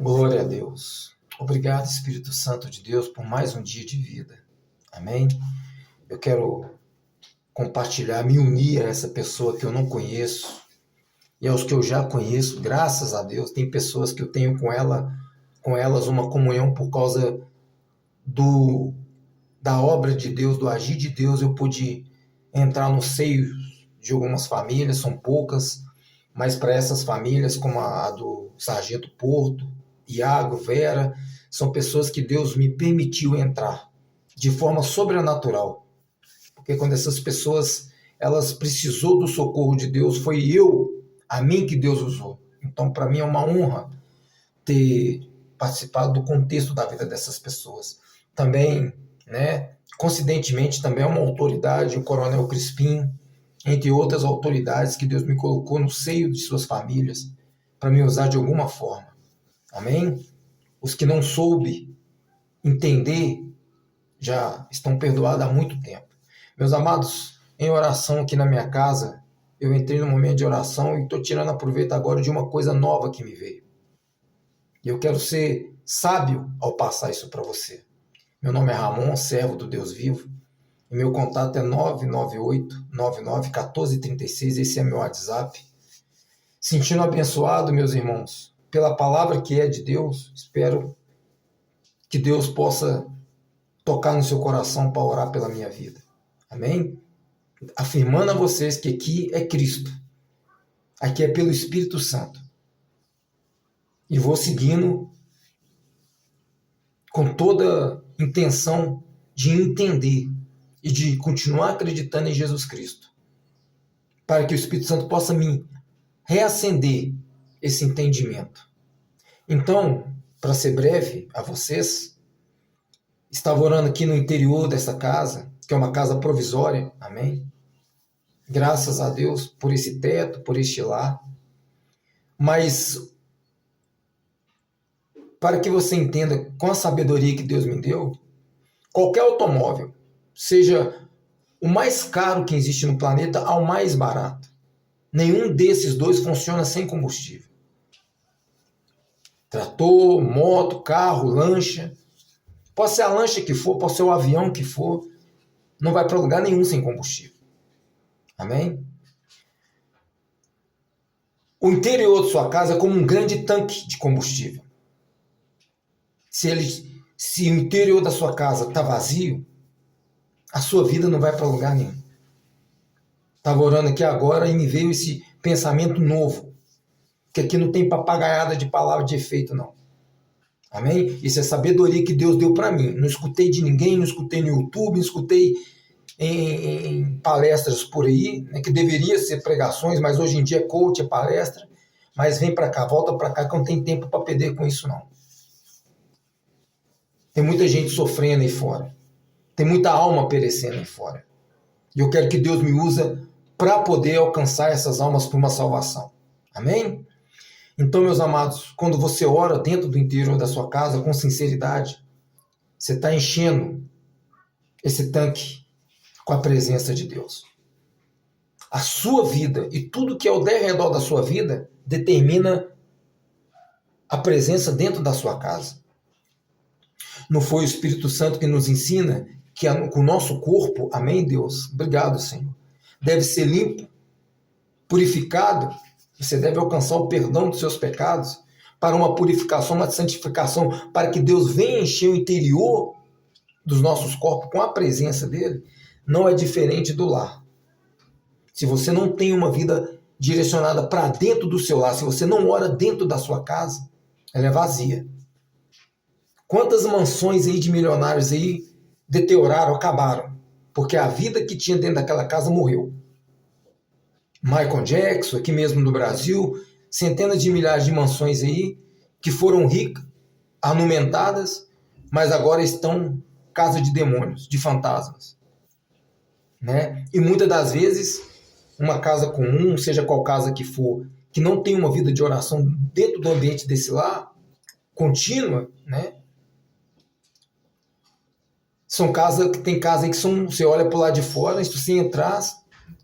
Glória a Deus. Obrigado, Espírito Santo de Deus, por mais um dia de vida. Amém? Eu quero compartilhar, me unir a essa pessoa que eu não conheço e aos que eu já conheço, graças a Deus. Tem pessoas que eu tenho com elas uma comunhão por causa da obra de Deus, do agir de Deus. Eu pude entrar no seio de algumas famílias, são poucas, mas para essas famílias, como a do Sargento Porto, Iago, Vera, são pessoas que Deus me permitiu entrar de forma sobrenatural. Porque quando essas pessoas, elas precisou do socorro de Deus, foi a mim que Deus usou. Então, para mim é uma honra ter participado do contexto da vida dessas pessoas. Também, coincidentemente, também é uma autoridade, o Coronel Crispim, entre outras autoridades que Deus me colocou no seio de suas famílias para me usar de alguma forma. Amém? Os que não soube entender já estão perdoados há muito tempo. Meus amados, em oração aqui na minha casa, eu entrei num momento de oração e estou tirando proveito agora de uma coisa nova que me veio. E eu quero ser sábio ao passar isso para você. Meu nome é Ramon, servo do Deus vivo. E meu contato é 998-99-1436. Esse é meu WhatsApp. Sentindo abençoado, meus irmãos, pela palavra que é de Deus, espero que Deus possa tocar no seu coração para orar pela minha vida. Amém? Afirmando a vocês que aqui é Cristo. Aqui é pelo Espírito Santo. E vou seguindo com toda intenção de entender e de continuar acreditando em Jesus Cristo. Para que o Espírito Santo possa me reacender esse entendimento. Então, para ser breve a vocês, estava orando aqui no interior dessa casa, que é uma casa provisória, amém? Graças a Deus por esse teto, por este lar. Mas, para que você entenda com a sabedoria que Deus me deu, qualquer automóvel, seja o mais caro que existe no planeta ao mais barato, nenhum desses dois funciona sem combustível. Trator, moto, carro, lancha. Pode ser a lancha que for, pode ser o avião que for. Não vai para lugar nenhum sem combustível. Amém? O interior de sua casa é como um grande tanque de combustível. Se o interior da sua casa está vazio, a sua vida não vai para lugar nenhum. Estava orando aqui agora e me veio esse pensamento novo. Que aqui não tem papagaiada de palavra de efeito, não. Amém? Isso é sabedoria que Deus deu para mim. Não escutei de ninguém, não escutei no YouTube, não escutei em palestras por aí, que deveria ser pregações, mas hoje em dia é coach, é palestra. Mas vem para cá, volta para cá, que não tem tempo para perder com isso, não. Tem muita gente sofrendo aí fora. Tem muita alma perecendo aí fora. E eu quero que Deus me use para poder alcançar essas almas para uma salvação. Amém? Então, meus amados, quando você ora dentro do interior da sua casa com sinceridade, você está enchendo esse tanque com a presença de Deus. A sua vida e tudo que é ao redor da sua vida determina a presença dentro da sua casa. Não foi o Espírito Santo que nos ensina que o nosso corpo, amém, Deus? Obrigado, Senhor. Deve ser limpo, purificado. Você deve alcançar o perdão dos seus pecados para uma purificação, uma santificação, para que Deus venha encher o interior dos nossos corpos com a presença dele. Não é diferente do lar. Se você não tem uma vida direcionada para dentro do seu lar, se você não ora dentro da sua casa, ela é vazia. Quantas mansões aí de milionários aí deterioraram, acabaram, porque a vida que tinha dentro daquela casa morreu. Michael Jackson, aqui mesmo no Brasil, centenas de milhares de mansões aí que foram ricas, ornamentadas, mas agora estão casa de demônios, de fantasmas. E muitas das vezes, uma casa comum, seja qual casa que for, que não tem uma vida de oração dentro do ambiente desse lar, contínua, São casas que tem casa aí que você olha para o lado de fora, e se você entrar,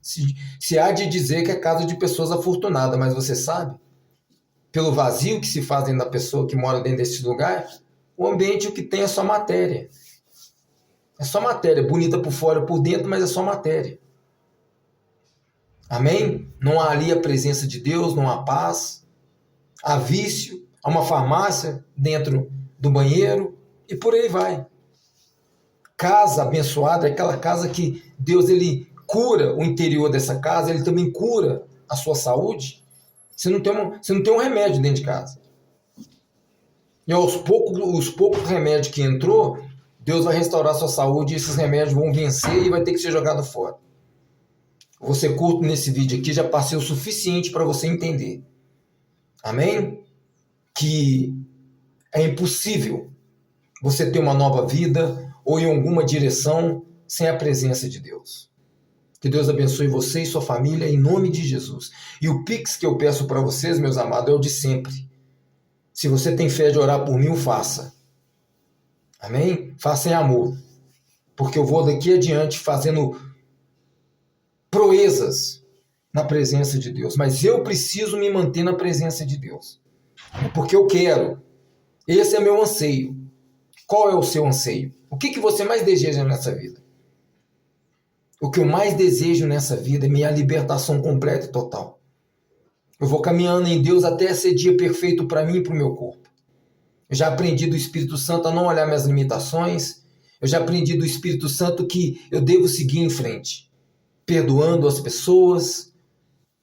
se há de dizer que é casa de pessoas afortunadas, mas você sabe pelo vazio que se faz dentro da pessoa que mora dentro desse lugar, o ambiente o que tem é só matéria. É só matéria, bonita por fora e por dentro, mas é só matéria. Amém? Não há ali a presença de Deus, não há paz, há vício, há uma farmácia dentro do banheiro e por aí vai. Casa abençoada é aquela casa que Deus ele cura o interior dessa casa, ele também cura a sua saúde. Você não tem um remédio dentro de casa. E os poucos remédios que entrou, Deus vai restaurar a sua saúde e esses remédios vão vencer e vai ter que ser jogado fora. Você curto nesse vídeo aqui, já passei o suficiente para você entender. Amém? Que é impossível você ter uma nova vida ou em alguma direção sem a presença de Deus. Que Deus abençoe você e sua família em nome de Jesus. E o Pix que eu peço para vocês, meus amados, é o de sempre. Se você tem fé de orar por mim, o faça. Amém? Faça em amor. Porque eu vou daqui adiante fazendo proezas na presença de Deus. Mas eu preciso me manter na presença de Deus. Porque eu quero. Esse é meu anseio. Qual é o seu anseio? O que você mais deseja nessa vida? O que eu mais desejo nessa vida é minha libertação completa e total. Eu vou caminhando em Deus até ser dia perfeito para mim e para o meu corpo. Eu já aprendi do Espírito Santo a não olhar minhas limitações. Eu já aprendi do Espírito Santo que eu devo seguir em frente. Perdoando as pessoas,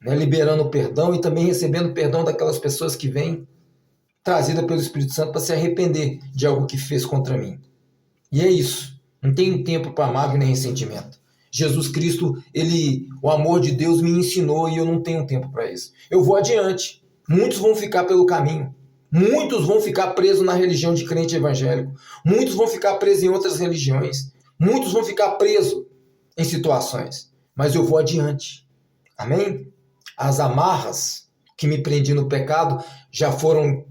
né, liberando perdão e também recebendo perdão daquelas pessoas que vêm trazida pelo Espírito Santo para se arrepender de algo que fez contra mim. E é isso. Não tenho tempo para mágoa nem ressentimento. Jesus Cristo, o amor de Deus me ensinou e eu não tenho tempo para isso. Eu vou adiante. Muitos vão ficar pelo caminho. Muitos vão ficar presos na religião de crente evangélico. Muitos vão ficar presos em outras religiões. Muitos vão ficar presos em situações. Mas eu vou adiante. Amém? As amarras que me prendiam no pecado já foram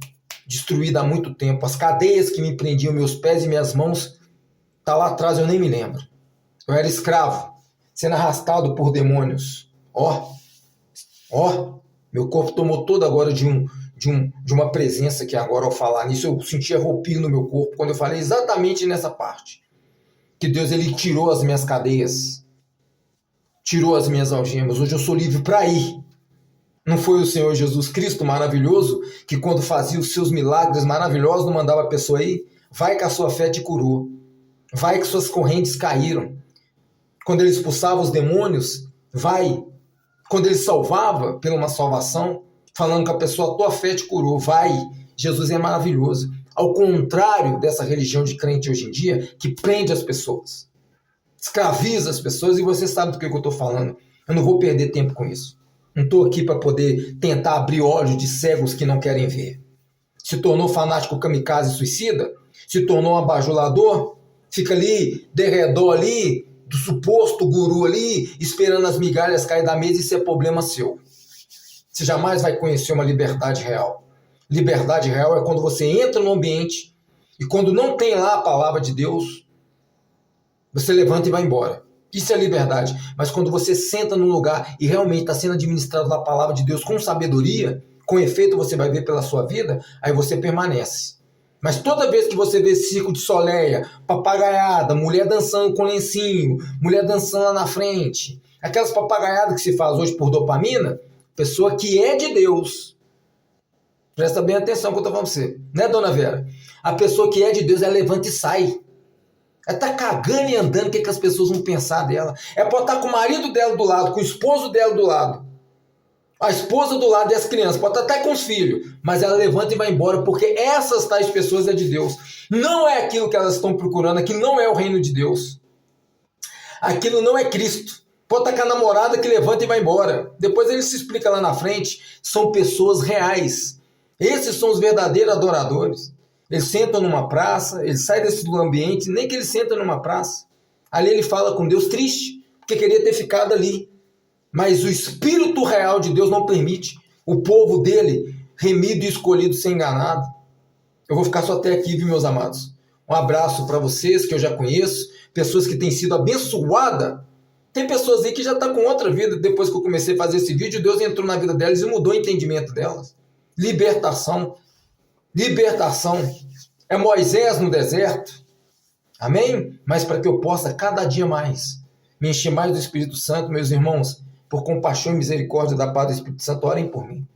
destruídas há muito tempo. As cadeias que me prendiam meus pés e minhas mãos, tá lá atrás, eu nem me lembro. Eu era escravo, sendo arrastado por demônios. Meu corpo tomou todo agora de uma presença que agora ao falar nisso, eu senti arrepio no meu corpo, quando eu falei exatamente nessa parte. Que Deus ele tirou as minhas cadeias, tirou as minhas algemas. Hoje eu sou livre para ir. Não foi o Senhor Jesus Cristo maravilhoso que quando fazia os seus milagres maravilhosos não mandava a pessoa ir? Vai que a sua fé te curou. Vai que suas correntes caíram. Quando ele expulsava os demônios, vai. Quando ele salvava pela uma salvação, falando que a pessoa, a tua fé te curou, vai. Jesus é maravilhoso. Ao contrário dessa religião de crente hoje em dia, que prende as pessoas, escraviza as pessoas, e você sabe do que eu estou falando. Eu não vou perder tempo com isso. Não estou aqui para poder tentar abrir olhos de cegos que não querem ver. Se tornou fanático kamikaze suicida, se tornou um abajulador, fica ali, derredor ali, do suposto guru ali, esperando as migalhas cair da mesa, isso é problema seu. Você jamais vai conhecer uma liberdade real. Liberdade real é quando você entra no ambiente e quando não tem lá a palavra de Deus, você levanta e vai embora. Isso é liberdade. Mas quando você senta num lugar e realmente está sendo administrado a palavra de Deus com sabedoria, com efeito você vai ver pela sua vida, aí você permanece. Mas toda vez que você vê circo de soleia, papagaiada, mulher dançando com lencinho, mulher dançando lá na frente, aquelas papagaiadas que se faz hoje por dopamina, pessoa que é de Deus, presta bem atenção que eu estou falando para você, né, dona Vera? A pessoa que é de Deus, ela levanta e sai. Ela tá cagando e andando, o que as pessoas vão pensar dela? É pode estar com o marido dela do lado, com o esposo dela do lado, a esposa do lado e as crianças, pode estar até com os filhos, mas ela levanta e vai embora, porque essas tais pessoas é de Deus. Não é aquilo que elas estão procurando, aquilo não é o reino de Deus. Aquilo não é Cristo. Pode estar com a namorada que levanta e vai embora. Depois ele se explica lá na frente, são pessoas reais. Esses são os verdadeiros adoradores. Eles sentam numa praça, ele sai desse ambiente, nem que ele senta numa praça. Ali ele fala com Deus triste, porque queria ter ficado ali. Mas o Espírito real de Deus não permite o povo dele, remido e escolhido, ser enganado. Eu vou ficar só até aqui, viu, meus amados? Um abraço para vocês, que eu já conheço, pessoas que têm sido abençoadas. Tem pessoas aí que já estão com outra vida, depois que eu comecei a fazer esse vídeo, Deus entrou na vida delas e mudou o entendimento delas. libertação. Libertação é Moisés no deserto. Amém? Mas para que eu possa cada dia mais me encher mais do Espírito Santo, meus irmãos, por compaixão e misericórdia da paz do Espírito Santo, orem por mim.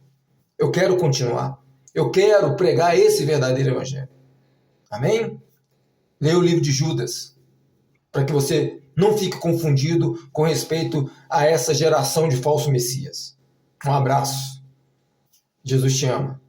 Eu quero continuar. Eu quero pregar esse verdadeiro evangelho. Amém? Leia o livro de Judas, para que você não fique confundido com respeito a essa geração de falso messias. Um abraço. Jesus te ama.